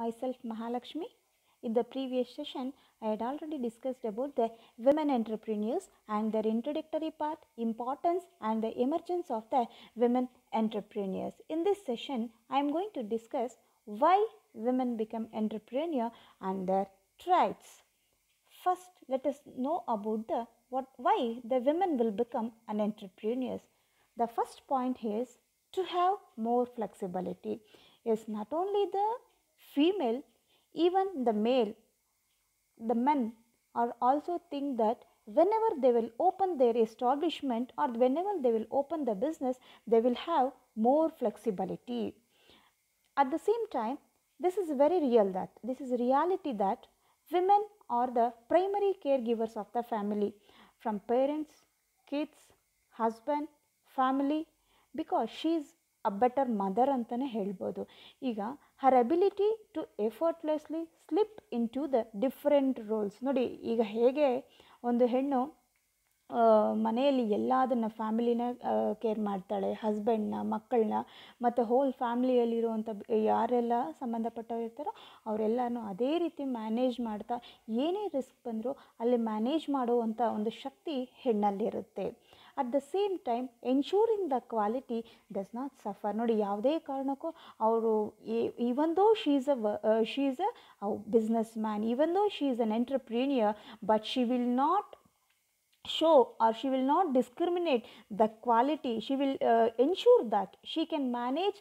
myself Mahalakshmi. In the previous session, I had already discussed about the women entrepreneurs and their introductory part, importance and the emergence of the women entrepreneurs. In this session, I am going to discuss why women become entrepreneur and their traits. First, let us know about why the women will become an entrepreneurs. The first point is to have more flexibility. Is not only the female, even the male, the men are also think that whenever they will open their establishment or whenever they will open the business, they will have more flexibility. At the same time, this is very real that this is a reality that women are the primary caregivers of the family, from parents, kids, husband, family, because she is a better mother ಅಂತಲೇ ಹೇಳ್ಬೋದು. ಈಗ her ability to effortlessly slip into the different roles. ನೋಡಿ ಈಗ ಹೇಗೆ ಒಂದು ಹೆಣ್ಣು ಮನೆಯಲ್ಲಿ ಎಲ್ಲದನ್ನು ಫ್ಯಾಮಿಲಿನ ಕೇರ್ ಮಾಡ್ತಾಳೆ, ಹಸ್ಬೆಂಡ್ನ, ಮಕ್ಕಳನ್ನ ಮತ್ತು ಹೋಲ್ ಫ್ಯಾಮಿಲಿಯಲ್ಲಿರುವಂಥ ಯಾರೆಲ್ಲ ಸಂಬಂಧಪಟ್ಟವರಿರ್ತಾರೋ ಅವರೆಲ್ಲನೂ ಅದೇ ರೀತಿ ಮ್ಯಾನೇಜ್ ಮಾಡ್ತಾ ಏನೇ ರಿಸ್ಕ್ ಬಂದರೂ ಅಲ್ಲಿ ಮ್ಯಾನೇಜ್ ಮಾಡುವಂಥ ಒಂದು ಶಕ್ತಿ ಹೆಣ್ಣಲ್ಲಿರುತ್ತೆ. At the same time ensuring the quality does not suffer. ನೋಡಿ ಯಾವುದೇ ಕಾರಣಕ್ಕೂ ಅವರು even though she is a businessman, even though she is an entrepreneur, but she will not show or she will not discriminate the quality. She will ensure that she can manage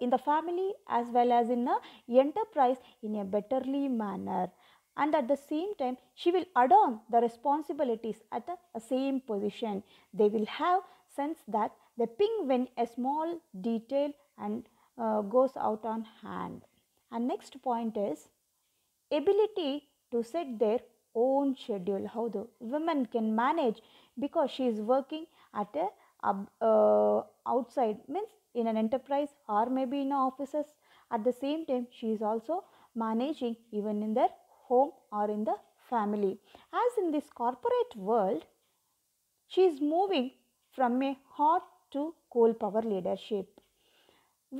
in the family as well as in the enterprise in a betterly manner, and at the same time she will adorn the responsibilities at the same position. They will have sense that the ping when a small detail and goes out on hand. And next point is ability to set their own schedule. ಹೌದು, women can manage because she is working at a outside, means in an enterprise or maybe in offices. At the same time she is also managing even in their home or in the family. As in this corporate world, she is moving from a hot to cold power leadership.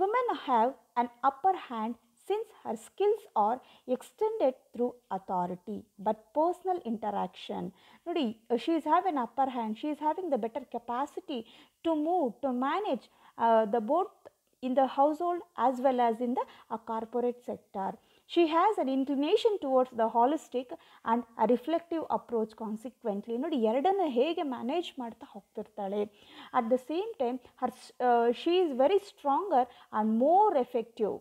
Women have an upper hand since her skills are extended through authority but personal interaction. Nodi, she is having an upper hand, she is having the better capacity to move, to manage the both in the household as well as in the corporate sector. She has an inclination towards the holistic and a reflective approach. Consequently, ನೋಡಿ ಎರಡನ್ನು ಹೇಗೆ manage ಮಾಡ್ತಾ ಹೋಗ್ತಿರ್ತಾಳೆ. At the same time she is very stronger and more effective.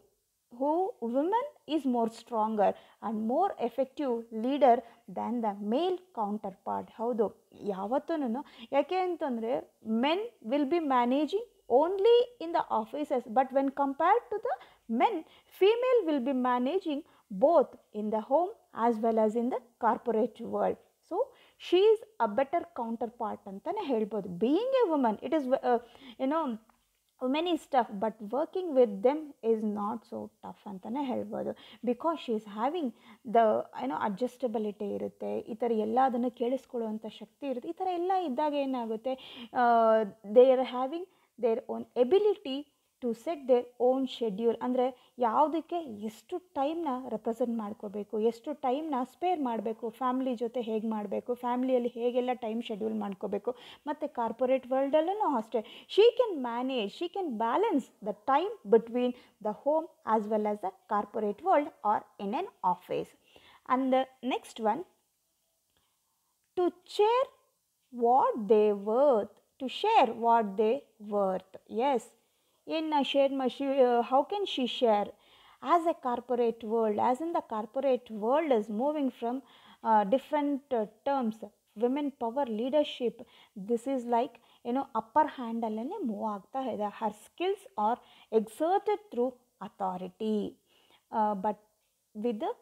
Who women is more stronger and more effective leader than the male counterpart. ಹೌದು, ಯಾವತ್ತೂ ಯಾಕೆ ಅಂತಂದರೆ men will be managing only in the offices, but when compared to the men, female will be managing both in the home as well as in the corporate world. So she is a better counterpart ಅಂತಲೇ ಹೇಳ್ಬೋದು. Being a woman, it is women is tough, but working with them is not so tough ಅಂತಲೇ ಹೇಳ್ಬೋದು. Because she is having the adjustability ಇರುತ್ತೆ, ಈ ಥರ ಎಲ್ಲದನ್ನು ಕೇಳಿಸ್ಕೊಳ್ಳುವಂಥ ಶಕ್ತಿ ಇರುತ್ತೆ. ಈ ಥರ ಎಲ್ಲ ಇದ್ದಾಗ ಏನಾಗುತ್ತೆ, they are having their own ability to set their own schedule. ಅಂದರೆ ಯಾವುದಕ್ಕೆ ಎಷ್ಟು ಟೈಮ್ನ ರೆಪ್ರೆಸೆಂಟ್ ಮಾಡ್ಕೋಬೇಕು, ಎಷ್ಟು ಟೈಮ್ನ ಸ್ಪೇರ್ ಮಾಡಬೇಕು, ಫ್ಯಾಮಿಲಿ ಜೊತೆ ಹೇಗೆ ಮಾಡಬೇಕು, ಫ್ಯಾಮಿಲಿಯಲ್ಲಿ ಹೇಗೆಲ್ಲ ಟೈಮ್ ಶೆಡ್ಯೂಲ್ ಮಾಡ್ಕೋಬೇಕು, ಮತ್ತು ಕಾರ್ಪೊರೇಟ್ ವರ್ಲ್ಡಲ್ಲೂ ಅಷ್ಟೇ she can manage, she can balance the time between the home as well as the corporate world or in an office. And the next one, to share what they worth. Yes, in a share how can she share? As a corporate world, as in the corporate world is moving from different terms, women power leadership, this is like upper hand allane move aagta ಇದೆ. Her skills are exerted through authority, but with the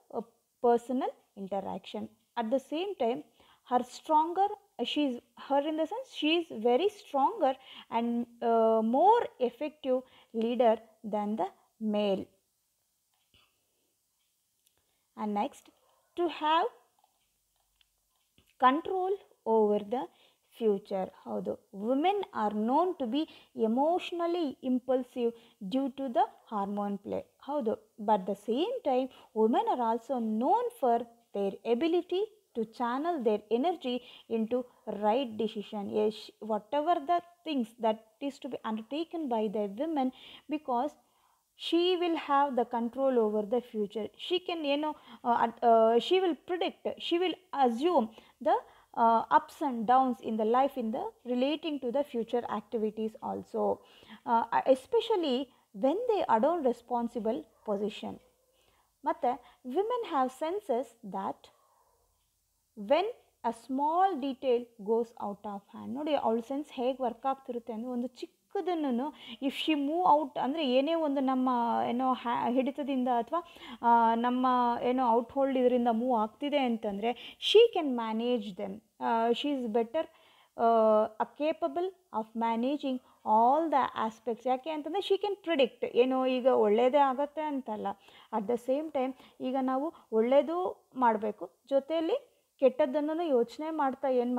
personal interaction. At the same time, her in the sense she is very stronger and more effective leader than the male. And next, to have control over the future. ಹೌದು, women are known to be emotionally impulsive due to the hormone play. ಹೌದು, but the same time women are also known for their ability to channel their energy into right decision. Yes, whatever the things that is to be undertaken by the women, because she will have the control over the future. She can, she will predict, she will assume the ups and downs in the life, in the relating to the future activities also, especially when they adorn responsible position. ಮತ್ತು women have senses that when a small detail goes out of hand. ನೋಡಿ ಅವಳ sense ಹೇಗೆ work ಆಗ್ತಿರುತ್ತೆ ಅಂದರೆ, ಒಂದು ಚಿಕ್ಕದನ್ನು if she move out ಅಂದರೆ, ಏನೇ ಒಂದು ನಮ್ಮ ಹಿಡಿತದಿಂದ ಅಥವಾ ನಮ್ಮ ಔಟ್ ಹೋಲ್ಡ್ ಇದರಿಂದ ಮೂವ್ ಆಗ್ತಿದೆ ಅಂತಂದರೆ, she can manage them. She is better capable of managing all the aspects. ಯಾಕೆ ಅಂತಂದರೆ ಶಿ ಕ್ಯಾನ್ ಪ್ರಿಡಿಕ್ಟ್, ಈಗ ಒಳ್ಳೆಯದೇ ಆಗುತ್ತೆ ಅಂತಲ್ಲ, ಅಟ್ ದ ಸೇಮ್ ಟೈಮ್ ಈಗ ನಾವು ಒಳ್ಳೆಯದು ಮಾಡಬೇಕು, ಜೊತೆಯಲ್ಲಿ ಕೆಟ್ಟದ್ದನ್ನು ಯೋಚನೆ ಮಾಡ್ತಾ ಏನು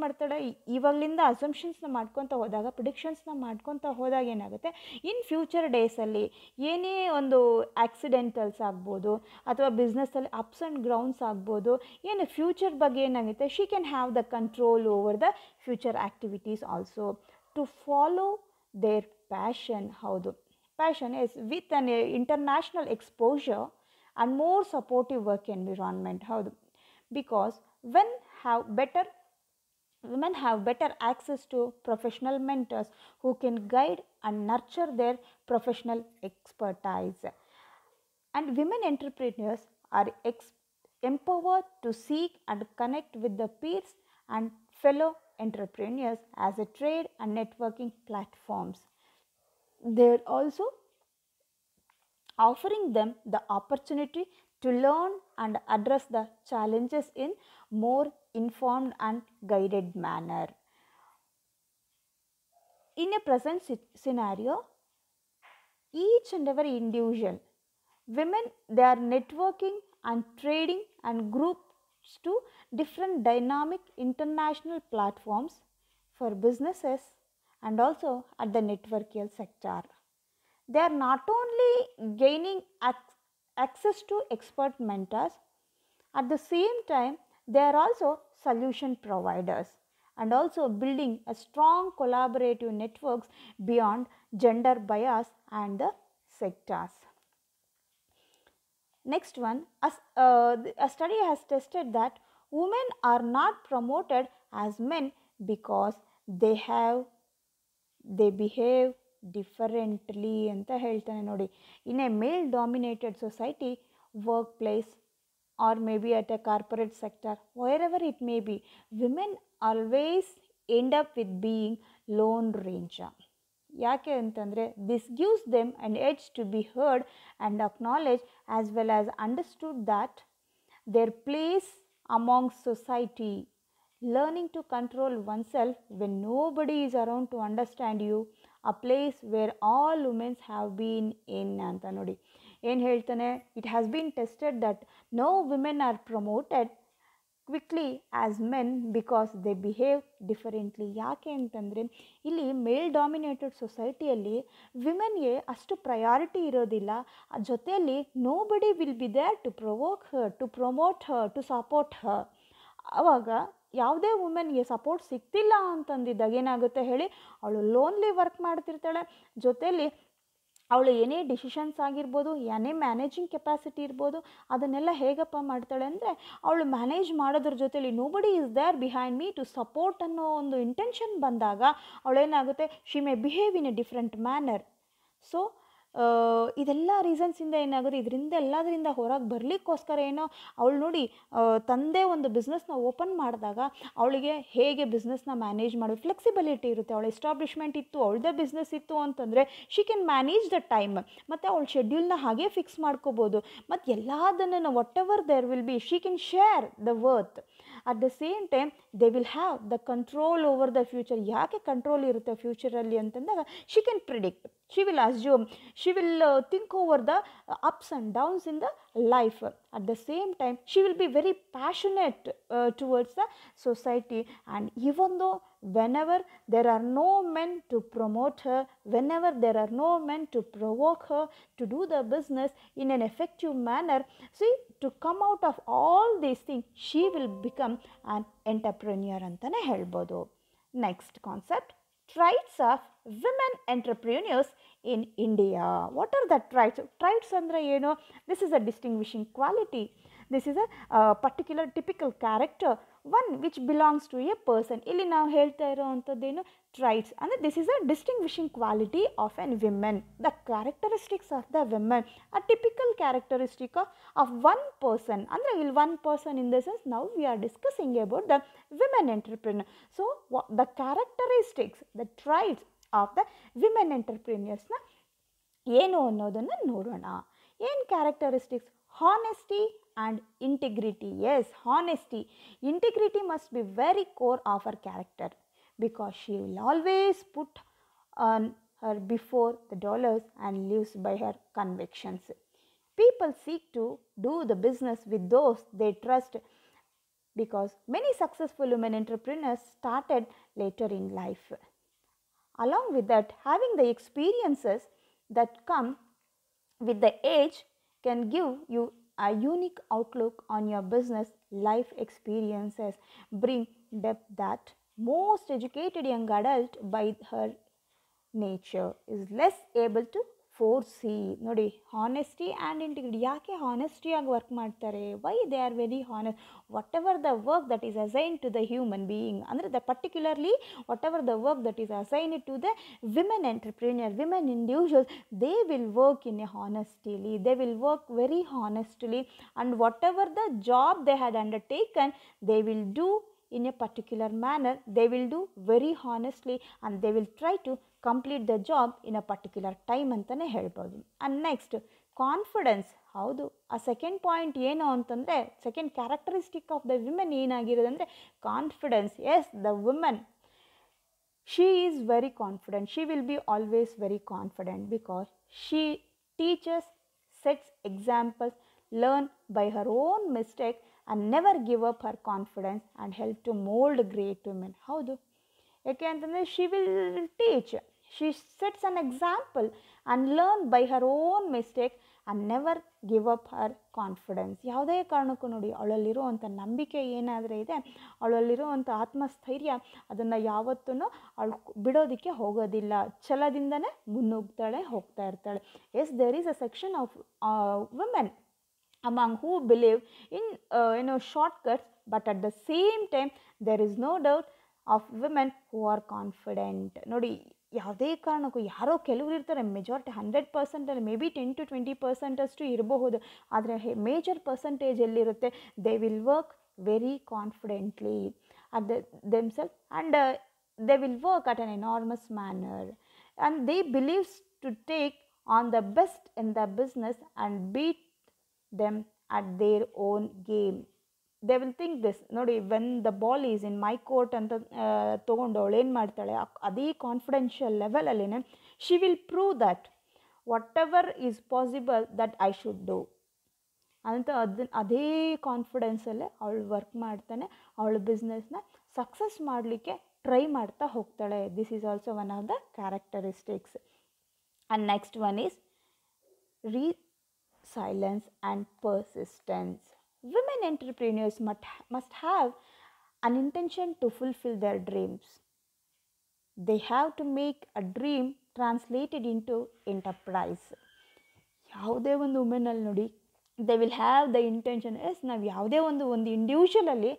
ಮಾಡ್ತಾಳೆ ಇವಾಗಲಿಂದ ಅಸಂಪ್ಷನ್ಸ್ನ ಮಾಡ್ಕೊತ ಹೋದಾಗ, ಪ್ರಿಡಿಕ್ಷನ್ಸ್ನ ಮಾಡ್ಕೊತ ಹೋದಾಗ ಏನಾಗುತ್ತೆ, ಇನ್ ಫ್ಯೂಚರ್ ಡೇಸಲ್ಲಿ ಏನೇ ಒಂದು ಆಕ್ಸಿಡೆಂಟಲ್ಸ್ ಆಗ್ಬೋದು ಅಥವಾ ಬಿಸ್ನೆಸ್ಸಲ್ಲಿ ಅಪ್ಸ್ ಆ್ಯಂಡ್ ಗ್ರೌಂಡ್ಸ್ ಆಗ್ಬೋದು, ಏನು ಫ್ಯೂಚರ್ ಬಗ್ಗೆ ಏನಾಗುತ್ತೆ, she can have the control over the future activities also to follow their passion. ಹೌದು, passion is with an international exposure and more supportive work environment. ಹೌದು, because women have better access to professional mentors who can guide and nurture their professional expertise. And women entrepreneurs are empowered to seek and connect with the peers and fellow entrepreneurs as a trade and networking platforms. They are also offering them the opportunity to learn and address the challenges in more informed and guided manner. In a present scenario, each and every individual, women, they are networking and trading and groups to different dynamic international platforms for businesses and also at the networkial sector. They are not only gaining access to expert mentors, at the same time they are also solution providers and also building a strong collaborative networks beyond gender bias and the sectors. Next one, a study has tested that women are not promoted as men because they behave differently ಅಂತ ಹೇಳ್ತಾನೆ. ನೋಡಿ, in a male dominated society, workplace or maybe at a corporate sector, wherever it may be, women always end up with being lone ranger. ಯಾಕೆ ಅಂತಂದರೆ, this gives them an edge to be heard and acknowledge as well as understood that their place among society. Learning to control oneself when nobody is around to understand you, a place where all women have been in ಅಂತ ನೋಡಿ. ಏನು ಹೇಳ್ತಾನೆ, it has been tested that no women are promoted quickly as men because they behave differently. ಯಾಕೆ ಅಂತಂದರೆ, ಇಲ್ಲಿ ಮೇಲ್ dominated ಸೊಸೈಟಿಯಲ್ಲಿ ವಿಮೆನ್ಗೆ ಅಷ್ಟು priority ಇರೋದಿಲ್ಲ. ಜೊತೆಯಲ್ಲಿ nobody will be there to provoke her, to promote her, to support her. ಆವಾಗ ಯಾವುದೇ ವುಮೆನ್ಗೆ support ಸಿಗ್ತಿಲ್ಲ ಅಂತಂದಿದ್ದಾಗ ಏನಾಗುತ್ತೆ ಹೇಳಿ, ಅವಳು ಲೋನ್ಲಿ ವರ್ಕ್ ಮಾಡ್ತಿರ್ತಾಳೆ. ಜೊತೆಯಲ್ಲಿ ಅವಳು ಏನೇ ಡಿಸಿಷನ್ಸ್ ಆಗಿರ್ಬೋದು, ಏನೇ ಮ್ಯಾನೇಜಿಂಗ್ ಕೆಪಾಸಿಟಿ ಇರ್ಬೋದು, ಅದನ್ನೆಲ್ಲ ಹೇಗಪ್ಪ ಮಾಡ್ತಾಳೆ ಅಂದರೆ, ಅವಳು ಮ್ಯಾನೇಜ್ ಮಾಡೋದ್ರ ಜೊತೆಲಿ nobody is there behind me to support ಅನ್ನೋ ಒಂದು ಇಂಟೆನ್ಷನ್ ಬಂದಾಗ ಅವಳೇನಾಗುತ್ತೆ, she may behave in a different manner. So ಇದೆಲ್ಲ ರೀಸನ್ಸಿಂದ ಏನಾಗುತ್ತೆ, ಇದರಿಂದ ಎಲ್ಲದರಿಂದ ಹೊರಗೆ ಬರಲಿಕ್ಕೋಸ್ಕರ ಏನೋ ಅವಳು ನೋಡಿ, ತಂದೆ ಒಂದು ಬಿಸ್ನೆಸ್ನ ಓಪನ್ ಮಾಡಿದಾಗ ಅವಳಿಗೆ ಹೇಗೆ ಬಿಸ್ನೆಸ್ನ ಮ್ಯಾನೇಜ್ ಮಾಡೋದು ಫ್ಲೆಕ್ಸಿಬಿಲಿಟಿ ಇರುತ್ತೆ. ಅವಳ ಎಸ್ಟಾಬ್ಲಿಷ್ಮೆಂಟ್ ಇತ್ತು, ಅವಳದೇ ಬಿಸ್ನೆಸ್ ಇತ್ತು ಅಂತಂದರೆ she can manage the time, ಮತ್ತು ಅವಳ ಶೆಡ್ಯೂಲ್ನ ಹಾಗೆ ಫಿಕ್ಸ್ ಮಾಡ್ಕೋಬೋದು. ಮತ್ತು ಎಲ್ಲದನ್ನು whatever there will be, she can share the worth. At the same time they will have the control over the future. ಯಾಕೆ ಕಂಟ್ರೋಲ್ ಇರುತ್ತೆ ಫ್ಯೂಚರಲ್ಲಿ ಅಂತಂದಾಗ, she can predict. She will assume, she will think over the ups and downs in the life. At the same time, she will be very passionate towards the society. And even though whenever there are no men to promote her, whenever there are no men to provoke her to do the business in an effective manner, see, to come out of all these things, she will become an entrepreneur ಅಂತಲೇ ಹೇಳ್ಬೋದು. Next concept, traits of women entrepreneurs in India. What are the traits? Traits andre ಏನು? This is a distinguishing quality. This is a particular typical character, one which belongs to a person. ಇಲ್ಲಿ ನಾವು ಹೇಳ್ತಾ ಇರೋವಂಥದ್ದೇನು? Traits. ಅಂದರೆ this is a distinguishing quality of an woman. The characteristics of the women, a typical characteristic of one person. ಅಂದರೆ ಇಲ್ಲಿ one person in the sense now we are discussing about the women entrepreneur. So the characteristics, the traits of the women entrepreneurs ನ ಏನು ಅನ್ನೋದನ್ನು ನೋಡೋಣ. ಏನು characteristics? Honesty and integrity. Yes, honesty. Integrity must be very core of her character, because she will always put on her before the dollars and lives by her convictions. People seek to do the business with those they trust, because many successful women entrepreneurs started later in life. Along with that, having the experiences that come with the age can give you a unique outlook on your business. Life experiences bring depth that most educated young adult by her nature is less able to foresee. ನೋಡಿ, honesty and integrity. ಯಾಕೆ ಹಾನೆಸ್ಟಿಯಾಗಿ work ಮಾಡ್ತಾರೆ? Why they are very honest? Whatever the work that is assign to the human being, ಅಂದರೆ the particularly whatever the work that is assign to the women entrepreneur, women individuals, they will work in a honestly, they will work very honestly, and whatever the job they had undertaken, they will do in a particular manner, they will do very honestly, and they will try to complete the job in a particular time ಅಂತಲೇ ಹೇಳ್ಬೋದು. and next, confidence. ಹೌದು, ಆ second point ಏನು ಅಂತಂದರೆ, second characteristic of the women ಏನಾಗಿರೋದಂದರೆ confidence. Yes, the women, she is very confident. She will be always very confident because she teaches, sets examples, learn by her own mistake, and never give up her confidence and help to mold great women. ಹೌದು, ಯಾಕೆ ಅಂತಂದರೆ she will teach, she sets an example and learn by her own mistake and never give up her confidence. ಯಾವುದೇ ಕಾರಣಕ್ಕೂ ನೋಡಿ, ಅವಳಲ್ಲಿರುವಂಥ ನಂಬಿಕೆ ಏನಾದರೆ ಇದೆ, ಅವಳಲ್ಲಿರುವಂಥ ಆತ್ಮಸ್ಥೈರ್ಯ, ಅದನ್ನು ಯಾವತ್ತೂ ಅವಳು ಬಿಡೋದಕ್ಕೆ ಹೋಗೋದಿಲ್ಲ. ಛಲದಿಂದನೇ ಮುನ್ನುಗ್ತಾಳೆ, ಹೋಗ್ತಾ ಇರ್ತಾಳೆ. Yes, there is a section of women among who believe in shortcuts, but at the same time there is no doubt of women who are confident. ನೋಡಿ, ಯಾವುದೇ ಕಾರಣಕ್ಕೂ ಯಾರೋ ಕೆಲವರು ಇರ್ತಾರೆ, ಮೆಜಾರಿಟಿ 100% ಮೇ ಬಿ 10 to 20% ಅಷ್ಟು ಇರಬಹುದು, ಆದರೆ ಮೇಜರ್ ಪರ್ಸೆಂಟೇಜ್ ಎಲ್ಲಿರುತ್ತೆ, they will work very confidently at themselves, and they will work at an enormous manner, and they believe to take on the best in the business and beat them at their own game. They will think this. ನೋಡಿ, when the ball is in my court ಅಂತ ತೊಗೊಂಡು ಅವಳು ಏನು ಮಾಡ್ತಾಳೆ, ಅದೇ confidential ಲೆವೆಲಲ್ಲೇ she will prove that whatever is possible that I should do ಅಂತ ಅದೇ ಕಾನ್ಫಿಡೆನ್ಸಲ್ಲೇ ಅವಳು ವರ್ಕ್ ಮಾಡ್ತಾನೆ, ಅವಳ ಬಿಸ್ನೆಸ್ನ ಸಕ್ಸಸ್ ಮಾಡಲಿಕ್ಕೆ ಟ್ರೈ ಮಾಡ್ತಾ ಹೋಗ್ತಾಳೆ. This is also one of the characteristics. And next one is resilience and persistence. Women entrepreneurs must have an intention to fulfill their dreams. They have to make a dream translated into enterprise. ಯಾವುದೇ ಒಂದು ವುಮೆನಲ್ಲಿ ನೋಡಿ, they will have the intention. Yes, ನಾವು ಯಾವುದೇ ಒಂದು ಇಂಡಿವಿಜುವಲಲ್ಲಿ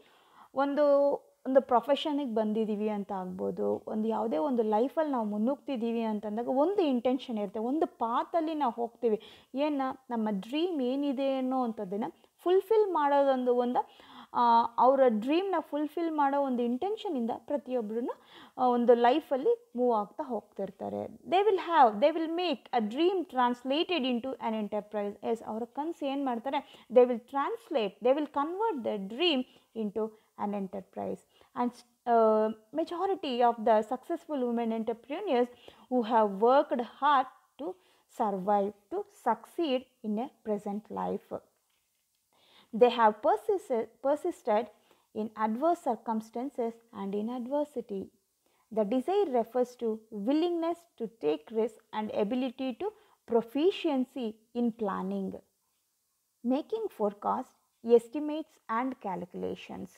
ಒಂದು ಪ್ರೊಫೆಷನಿಗೆ ಬಂದಿದ್ದೀವಿ ಅಂತ ಆಗ್ಬೋದು, ಯಾವುದೇ ಒಂದು ಲೈಫಲ್ಲಿ ನಾವು ಮುನ್ನುಗ್ತಿದ್ದೀವಿ ಅಂತಂದಾಗ ಒಂದು ಇಂಟೆನ್ಷನ್ ಇರುತ್ತೆ, ಒಂದು ಪಾತಲ್ಲಿ ನಾವು ಹೋಗ್ತೀವಿ. ನಮ್ಮ ಡ್ರೀಮ್ ಏನಿದೆ ಅನ್ನೋ ಅಂಥದ್ದನ್ನು ಫುಲ್ಫಿಲ್ ಮಾಡೋದೊಂದು ಅವರ ಡ್ರೀಮ್ನ ಫುಲ್ಫಿಲ್ ಮಾಡೋ ಒಂದು ಇಂಟೆನ್ಷನಿಂದ ಪ್ರತಿಯೊಬ್ಬರೂ ಒಂದು ಲೈಫಲ್ಲಿ ಮೂವ್ ಆಗ್ತಾ ಹೋಗ್ತಿರ್ತಾರೆ. They will make a dream translated into an enterprise. Yes, ಅವರ ಕನಸು ಏನು ಮಾಡ್ತಾರೆ, they will convert the dream into an enterprise. And majority of the successful women entrepreneurs who have worked hard to survive, to succeed in a present life. They have persisted in adverse circumstances and in adversity. The desire refers to willingness to take risks and ability to proficiency in planning, making forecasts, estimates and calculations.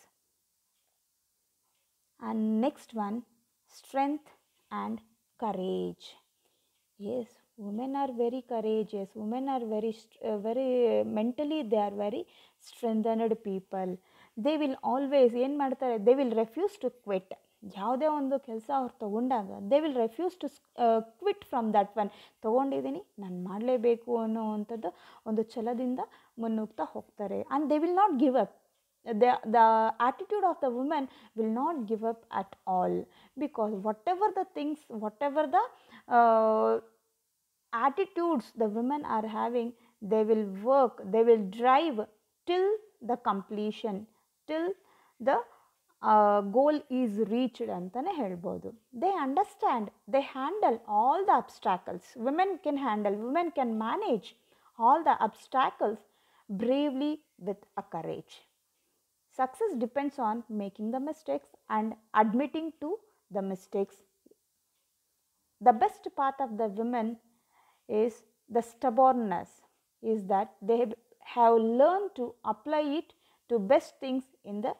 And next one, strength and courage. Yes, women are very courageous. Women are very mentally they are very strengthened people. They will always ಏನು ಮಾಡ್ತಾರೆ, they will refuse to quit. ಯಾವುದೇ ಒಂದು ಕೆಲಸ ಅವ್ರು ತೊಗೊಂಡಾಗ they will refuse to quit from that one. ತೊಗೊಂಡಿದ್ದೀನಿ ನಾನು ಮಾಡಲೇಬೇಕು ಅನ್ನೋವಂಥದ್ದು ಒಂದು ಛಲದಿಂದ ಮುನ್ನುಗ್ತಾ ಹೋಗ್ತಾರೆ. And they will not give up. The attitude of the woman will not give up at all, because whatever the things, whatever the attitudes the women are having, they will work, they will drive till the completion, till the goal is reached ಅಂತಲೇ ಹೇಳ್ಬೋದು. They understand, they handle all the obstacles. Women can handle, women can manage all the obstacles bravely with a courage. Success depends on making the mistakes and admitting to the mistakes. The best part of the women is the stubbornness, is that they have learned to apply it to best things in the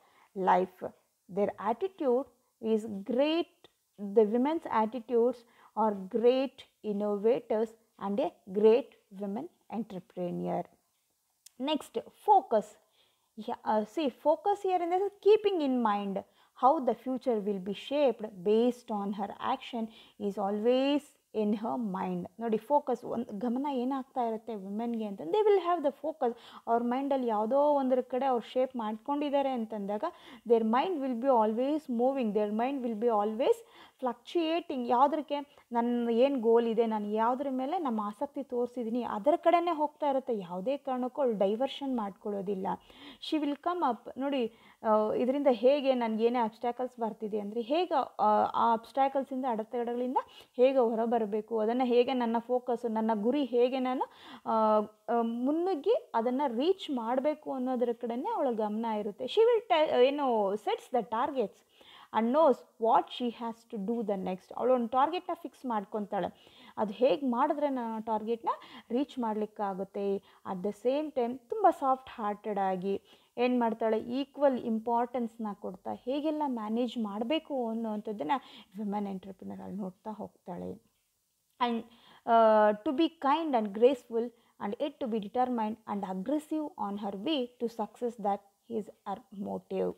life. Their attitude is great. The women's attitudes are great innovators and a great women entrepreneur. Next, focus. See, focus here in this is keeping in mind how the future will be shaped based on her action is always in her mind. ನೋಡಿ, focus ಒಂದು ಗಮನ ಏನಾಗ್ತಾ ಇರುತ್ತೆ ವುಮೆನ್ಗೆ ಅಂತ, they will have the focus. ಅವ್ರ ಮೈಂಡಲ್ಲಿ ಯಾವುದೋ ಒಂದರ ಕಡೆ ಅವ್ರು ಶೇಪ್ ಮಾಡ್ಕೊಂಡಿದ್ದಾರೆ ಅಂತಂದಾಗ their mind will be always moving, their mind will be always fluctuating. ಯಾವುದಕ್ಕೆ ನನ್ನ ಏನು ಗೋಲ್ ಇದೆ, ನಾನು ಯಾವುದ್ರ ಮೇಲೆ ನಮ್ಮ ಆಸಕ್ತಿ ತೋರಿಸಿದ್ದೀನಿ ಅದರ ಕಡೆನೇ ಹೋಗ್ತಾ ಇರುತ್ತೆ. ಯಾವುದೇ ಕಾರಣಕ್ಕೂ ಅವಳು ಡೈವರ್ಷನ್ ಮಾಡ್ಕೊಳ್ಳೋದಿಲ್ಲ. She will come up. ನೋಡಿ, ಇದರಿಂದ ಹೇಗೆ ನನಗೇನೇ ಅಬ್ಸ್ಟ್ಯಾಕಲ್ಸ್ ಬರ್ತಿದೆ ಅಂದರೆ ಹೇಗೆ ಆ ಅಬ್ಸ್ಟ್ಯಾಕಲ್ಸಿಂದ ಅಡೆತಡೆಗಳಿಂದ ಹೇಗೆ ಹೊರಬರಬೇಕು, ಅದನ್ನು ಹೇಗೆ ನನ್ನ ಫೋಕಸ್ಸು, ನನ್ನ ಗುರಿ ಹೇಗೆ ನಾನು ಮುನ್ನುಗ್ಗಿ ಅದನ್ನು ರೀಚ್ ಮಾಡಬೇಕು ಅನ್ನೋದರ ಕಡೆನೇ ಅವಳ ಗಮನ ಇರುತ್ತೆ. She will sets the targets and knows what she has to do the next. ಅವಳು ಒಂದು ಟಾರ್ಗೆಟ್ನ ಫಿಕ್ಸ್ ಮಾಡ್ಕೊತಾಳೆ, ಅದು ಹೇಗೆ ಮಾಡಿದ್ರೆ ನಾನು ಆ ಟಾರ್ಗೆಟ್ನ ರೀಚ್ ಮಾಡಲಿಕ್ಕಾಗುತ್ತೆ. ಅಟ್ ದ ಸೇಮ್ ಟೈಮ್ ತುಂಬ ಸಾಫ್ಟ್ ಹಾರ್ಟೆಡ್ ಆಗಿ ಏನು ಮಾಡ್ತಾಳೆ, ಈಕ್ವಲ್ ಇಂಪಾರ್ಟೆನ್ಸ್ನ ಕೊಡ್ತಾ ಹೇಗೆಲ್ಲ ಮ್ಯಾನೇಜ್ ಮಾಡಬೇಕು ಅನ್ನೋವಂಥದ್ದನ್ನು ವಿಮೆನ್ ಎಂಟರ್ಪ್ರಿನರ್ ಅಲ್ಲಿ ನೋಡ್ತಾ ಹೋಗ್ತಾಳೆ. And to be kind and graceful and yet to be determined and aggressive on her way to success, that is her motive.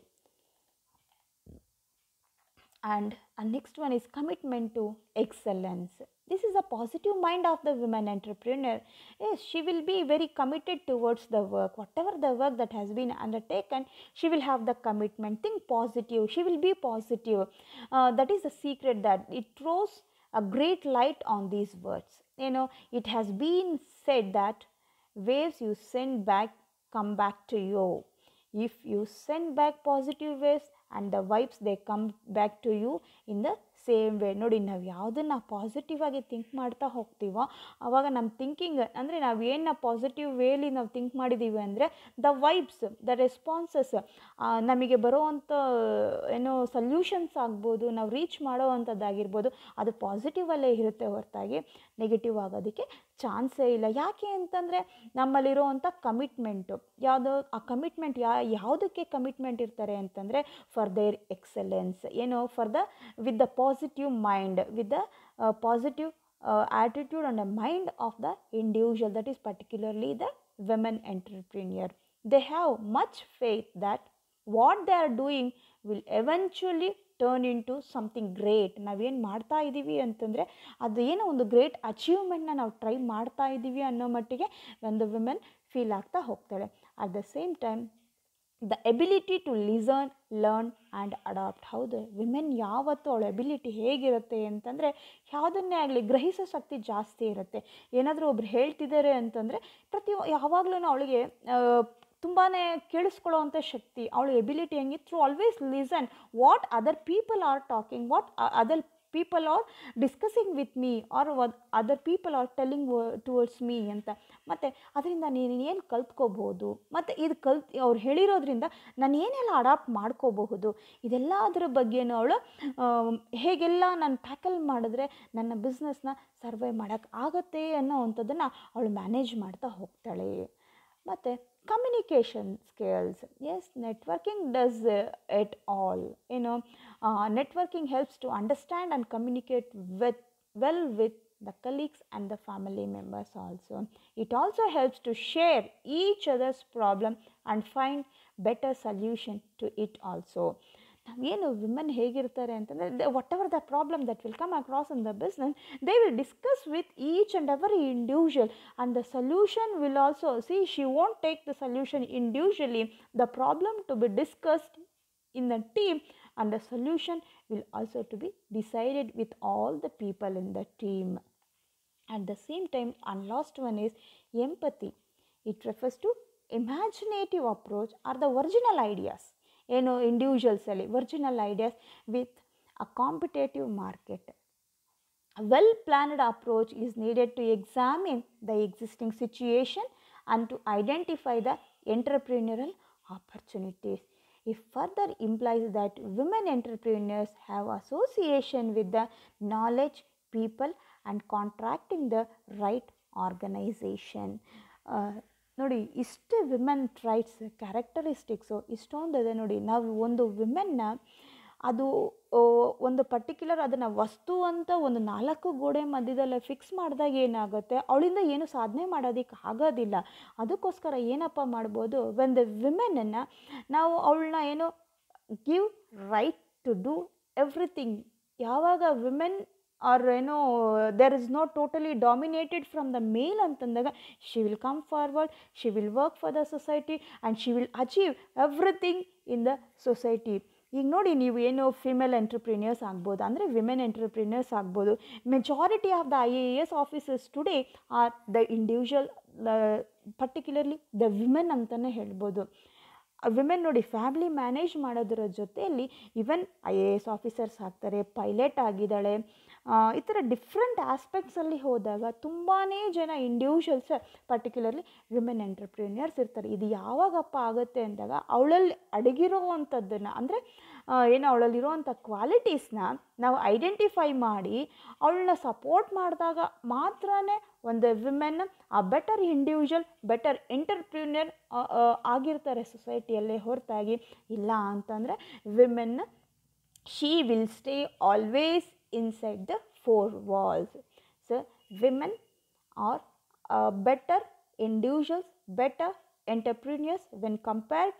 And next one is commitment to excellence. This is a positive mind of the women entrepreneur. Yes, she will be very committed towards the work. Whatever the work that has been undertaken, she will have the commitment. Think positive. She will be positive. That is the secret, that it throws a great light on these words. You know, it has been said that waves you send back come back to you. If you send back positive waves, and the vibes they come back to you in the same way. ನೋಡಿ, ನಾವು ಯಾವುದನ್ನು positive ಆಗಿ think ಮಾಡ್ತಾ ಹೋಗ್ತೀವೋ ಆವಾಗ ನಮ್ಮ thinking ಅಂದರೆ ನಾವು ಏನು ಪಾಸಿಟಿವ್ ವೇಲಿ ನಾವು ಥಿಂಕ್ ಮಾಡಿದ್ದೀವಿ ಅಂದರೆ ದ ವೈಬ್ಸ್, ದ ರೆಸ್ಪಾನ್ಸಸ್, ನಮಗೆ ಬರೋವಂಥ ಏನೋ ಸಲ್ಯೂಷನ್ಸ್ ಆಗ್ಬೋದು, ನಾವು ರೀಚ್ ಮಾಡೋ ಅಂಥದ್ದಾಗಿರ್ಬೋದು, ಅದು ಪಾಸಿಟಿವಲ್ಲೇ ಇರುತ್ತೆ ಹೊರತಾಗಿ ನೆಗೆಟಿವ್ ಆಗೋದಕ್ಕೆ ಚಾನ್ಸೇ ಇಲ್ಲ. ಯಾಕೆ ಅಂತಂದರೆ ನಮ್ಮಲ್ಲಿರೋವಂಥ ಕಮಿಟ್ಮೆಂಟು ಯಾವುದೋ, ಆ ಕಮಿಟ್ಮೆಂಟ್ ಯಾವುದಕ್ಕೆ ಕಮಿಟ್ಮೆಂಟ್ ಇರ್ತಾರೆ ಅಂತಂದರೆ ಫಾರ್ ದೇರ್ ಎಕ್ಸಲೆನ್ಸ್, ಏನೋ for the with the positive mind, with the positive attitude and a mind of the individual, that is particularly the women entrepreneur. They have much faith that what they are doing will eventually turn into something great. ನಾವೇನು ಮಾಡ್ತಾ ಇದ್ದೀವಿ ಅಂತಂದರೆ ಅದು ಏನೋ ಒಂದು great ಅಚೀವ್ಮೆಂಟ್ನ ನಾವು try ಮಾಡ್ತಾ ಇದ್ದೀವಿ ಅನ್ನೋ ಮಟ್ಟಿಗೆ ಒಂದು ವಿಮೆನ್ ಫೀಲ್ ಆಗ್ತಾ ಹೋಗ್ತಾಳೆ. At the same time the ability to listen, learn and adapt. ಹೌದು, ವಿಮೆನ್ ಯಾವತ್ತೂ ಅವಳ ಎಬಿಲಿಟಿ ಹೇಗಿರುತ್ತೆ ಅಂತಂದರೆ ಯಾವುದನ್ನೇ ಆಗಲಿ ಗ್ರಹಿಸೋ ಶಕ್ತಿ ಜಾಸ್ತಿ ಇರುತ್ತೆ. ಏನಾದರೂ ಒಬ್ರು ಹೇಳ್ತಿದ್ದಾರೆ ಅಂತಂದರೆ ಯಾವಾಗಲೂ ಅವಳಿಗೆ ತುಂಬಾ ಕೇಳಿಸ್ಕೊಳ್ಳೋವಂಥ ಶಕ್ತಿ, ಅವಳ ಎಬಿಲಿಟಿ ಹೆಂಗೆ through always listen what other people are talking, what other people are discussing with me or other people are telling towards me ಅಂತ. ಮತ್ತು ಅದರಿಂದ ನೀನು ಏನು ಕಲ್ತ್ಕೋಬೋದು, ಮತ್ತು ಇದು ಅವ್ರು ಹೇಳಿರೋದ್ರಿಂದ ನಾನು ಏನೆಲ್ಲ ಅಡಾಪ್ಟ್ ಮಾಡ್ಕೋಬಹುದು, ಇದೆಲ್ಲದರ ಬಗ್ಗೆನೂ ಅವಳು ಹೇಗೆಲ್ಲ ನಾನು ಟ್ಯಾಕಲ್ ಮಾಡಿದ್ರೆ ನನ್ನ ಬಿಸ್ನೆಸ್ನ ಸರ್ವೈ ಮಾಡೋಕ್ಕೆ ಆಗುತ್ತೆ ಅನ್ನೋ ಅಂಥದ್ದನ್ನು ಅವಳು ಮ್ಯಾನೇಜ್ ಮಾಡ್ತಾ ಹೋಗ್ತಾಳೆ. ಮತ್ತು communication skills, yes networking does it all. Networking helps to understand and communicate well with the colleagues and the family members also. It also helps to share each other's problem and find better solution to it also. ನಾವೇನು women ಹೇಗಿರ್ತಾರೆ ಅಂತಂದರೆ, whatever the problem that will come across in the business, they will discuss with each and every individual and the solution will also she won't take the solution individually, the problem to be discussed in the team and the solution will also to be decided with all the people in the team. At the same time, and last one is empathy. It refers to imaginative approach or the original ideas, individuals ಅಲ್ಲಿ original ideas with a competitive market. A well planned approach is needed to examine the existing situation and to identify the entrepreneurial opportunities. It further implies that women entrepreneurs have association with the knowledge, people and contracting the right organization. ನೋಡಿ, ಇಷ್ಟು women traits characteristics ಇಷ್ಟೊಂದಿದೆ ನೋಡಿ. ನಾವು ಒಂದು ವಿಮೆನ್ನ ಅದು ಒಂದು particular ಅದನ್ನು ವಸ್ತು ಅಂತ ಒಂದು 4 ಗೋಡೆ ಮಧ್ಯದಲ್ಲೇ ಫಿಕ್ಸ್ ಮಾಡಿದಾಗ ಏನಾಗುತ್ತೆ, ಅವಳಿಂದ ಏನು ಸಾಧನೆ ಮಾಡೋದಕ್ಕೆ ಆಗೋದಿಲ್ಲ. ಅದಕ್ಕೋಸ್ಕರ ಏನಪ್ಪ ಮಾಡ್ಬೋದು, ವೆನ್ ದ ವಿಮೆನನ್ನು ನಾವು ಅವಳನ್ನ give right to do everything. ಯಾವಾಗ women are there is not totally dominated from the male ಅಂತಂದಾಗ, she will come forward, she will work for the society and she will achieve everything in the society. ಈಗ ನೋಡಿ, ನೀವು female ಎಂಟ್ರಪ್ರಿನಿಯರ್ಸ್ ಆಗ್ಬೋದು, ಅಂದರೆ women ಎಂಟ್ರಪ್ರಿನಿಯರ್ಸ್ ಆಗ್ಬೋದು. Majority of the IAS officers today are the individual, particularly the women ಅಂತಲೇ ಹೇಳ್ಬೋದು. Women ನೋಡಿ, family manage ಮಾಡೋದರ ಜೊತೆಯಲ್ಲಿ ಈವನ್ IAS ಆಫೀಸರ್ಸ್ ಆಗ್ತಾರೆ, ಪೈಲಟ್ ಆಗಿದ್ದಾಳೆ. ಈ ಥರ ಡಿಫ್ರೆಂಟ್ ಆಸ್ಪೆಕ್ಟ್ಸಲ್ಲಿ ಹೋದಾಗ ತುಂಬಾ ಜನ ಇಂಡಿವಿಜುವಲ್ಸ್, ಪರ್ಟಿಕ್ಯುಲರ್ಲಿ ವಿಮೆನ್ ಎಂಟ್ರಪ್ರಿನಿಯರ್ಸ್ ಇರ್ತಾರೆ. ಇದು ಯಾವಾಗಪ್ಪ ಆಗುತ್ತೆ ಅಂದಾಗ, ಅವಳಲ್ಲಿ ಅಡಗಿರೋ ಅಂಥದ್ದನ್ನು, ಅಂದರೆ ಅವಳಲ್ಲಿರೋವಂಥ ಕ್ವಾಲಿಟೀಸ್ನ ನಾವು ಐಡೆಂಟಿಫೈ ಮಾಡಿ ಅವಳನ್ನ ಸಪೋರ್ಟ್ ಮಾಡಿದಾಗ ಮಾತ್ರ ಒಂದು ವಿಮೆನ್ ಆ ಬೆಟರ್ ಇಂಡಿವಿಜುವಲ್, ಬೆಟರ್ ಎಂಟರ್ಪ್ರಿನಿಯರ್ ಆಗಿರ್ತಾರೆ ಸೊಸೈಟಿಯಲ್ಲೇ. ಹೊರತಾಗಿ ಇಲ್ಲ ಅಂತಂದರೆ women she will stay always inside the 4 walls. So women are better individuals, better entrepreneurs when compared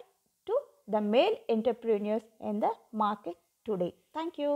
to the male entrepreneurs in the market today. Thank you.